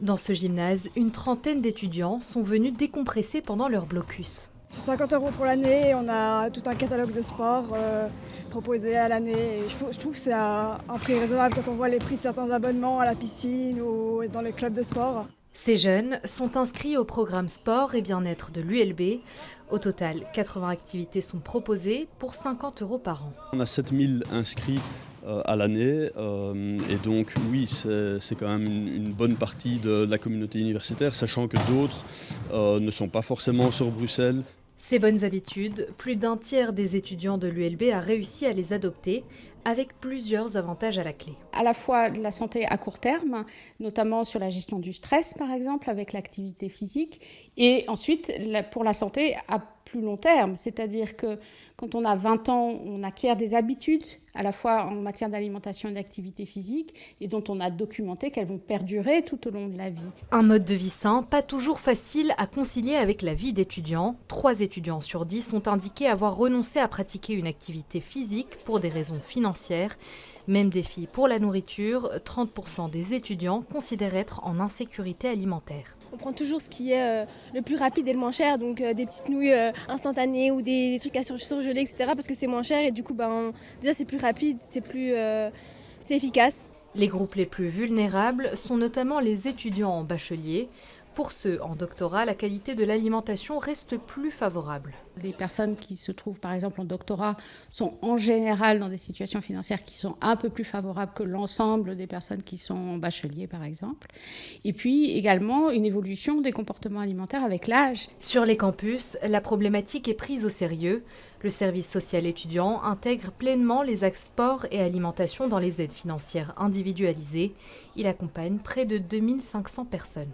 Dans ce gymnase, une trentaine d'étudiants sont venus décompresser pendant leur blocus. C'est 50 € pour l'année et on a tout un catalogue de sports proposés à l'année. Et je trouve que c'est un prix raisonnable quand on voit les prix de certains abonnements à la piscine ou dans les clubs de sport. Ces jeunes sont inscrits au programme sport et bien-être de l'ULB. Au total, 80 activités sont proposées pour 50 € par an. On a 7000 inscrits à l'année et donc oui, c'est quand même une bonne partie de la communauté universitaire, sachant que d'autres ne sont pas forcément sur Bruxelles. Ces bonnes habitudes, plus d'un tiers des étudiants de l'ULB a réussi à les adopter, avec plusieurs avantages à la clé. À la fois la santé à court terme, notamment sur la gestion du stress par exemple, avec l'activité physique, et ensuite pour la santé à plus long terme, c'est-à-dire que quand on a 20 ans, on acquiert des habitudes, à la fois en matière d'alimentation et d'activité physique, et dont on a documenté qu'elles vont perdurer tout au long de la vie. Un mode de vie sain, pas toujours facile à concilier avec la vie d'étudiant. 3 étudiants sur 10 ont indiqué avoir renoncé à pratiquer une activité physique pour des raisons financières. Même défi pour la nourriture, 30% des étudiants considèrent être en insécurité alimentaire. On prend toujours ce qui est le plus rapide et le moins cher, donc des petites nouilles instantanées ou des trucs à surgeler, etc. parce que c'est moins cher et du coup déjà c'est plus rapide, c'est efficace. Les groupes les plus vulnérables sont notamment les étudiants en bachelier. Pour ceux en doctorat, la qualité de l'alimentation reste plus favorable. Les personnes qui se trouvent par exemple en doctorat sont en général dans des situations financières qui sont un peu plus favorables que l'ensemble des personnes qui sont en bachelier par exemple. Et puis également une évolution des comportements alimentaires avec l'âge. Sur les campus, la problématique est prise au sérieux. Le service social étudiant intègre pleinement les axes sport et alimentation dans les aides financières individualisées. Il accompagne près de 2500 personnes.